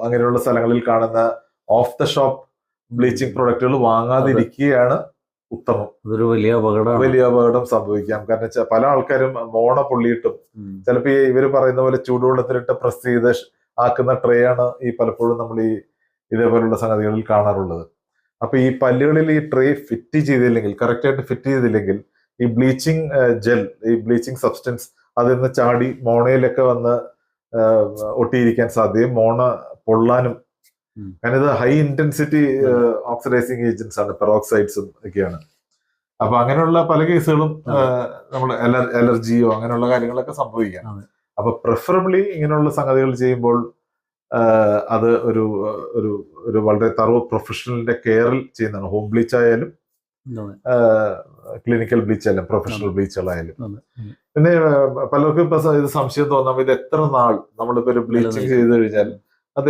അങ്ങനെയുള്ള സ്ഥലങ്ങളിൽ കാണുന്ന ഓഫ് ദ ഷോപ്പ് ബ്ലീച്ചിങ് പ്രൊഡക്റ്റുകൾ വാങ്ങാതിരിക്കുകയാണ് ഉത്തമം. അതൊരു വലിയ അപകടം സംഭവിക്കാം. കാരണം വെച്ചാൽ പല ആൾക്കാരും മോണ പൊള്ളിയിട്ടും ചിലപ്പോ ഇവര് പറയുന്ന പോലെ ചൂടുവെള്ളത്തിലിട്ട് പ്രസ് ചെയ്ത് ആക്കുന്ന ട്രേ ആണ് ഈ പലപ്പോഴും നമ്മൾ ഈ ഇതേപോലുള്ള സംഗതികളിൽ കാണാറുള്ളത്. അപ്പൊ ഈ പല്ലുകളിൽ ഈ ട്രേ ഫിറ്റ് ചെയ്തില്ലെങ്കിൽ, കറക്റ്റ് ആയിട്ട് ഫിറ്റ് ചെയ്തില്ലെങ്കിൽ ഈ ബ്ലീച്ചിങ് ജെൽ, ഈ ബ്ലീച്ചിങ് സബ്സ്റ്റൻസ് അതിൽ നിന്ന് ചാടി മോണയിലൊക്കെ വന്ന് ഒട്ടിയിരിക്കാൻ സാധ്യതയും മോണ പൊള്ളാനും. കാരണം ഇത് ഹൈ ഇന്റൻസിറ്റി ഓക്സിഡൈസിങ് ഏജൻസ് ആണ്, പെറോക്സൈഡ്സും ഒക്കെയാണ്. അപ്പൊ അങ്ങനെയുള്ള പല കേസുകളും നമ്മൾ അലർജിയോ അങ്ങനെയുള്ള കാര്യങ്ങളൊക്കെ സംഭവിക്കാം. അപ്പൊ പ്രിഫറബിളി ഇങ്ങനെയുള്ള സംഗതികൾ ചെയ്യുമ്പോൾ അത് ഒരു ഒരു ഒരു വളരെ തറവ് പ്രൊഫഷണലിന്റെ കെയറിൽ ചെയ്യുന്നതാണ്. ഹോം ബ്ലീച്ച് ആയാലും ക്ലിനിക്കൽ ബ്ലീച്ച് ആയാലും പ്രൊഫഷണൽ ബ്ലീച്ചുകളായാലും. പിന്നെ പലർക്കും ഇപ്പൊ ഇത് സംശയം തോന്നാം, ഇത് എത്ര നാൾ നമ്മളിപ്പോ ഒരു ബ്ലീച്ചിങ് ചെയ്ത് കഴിഞ്ഞാൽ അത്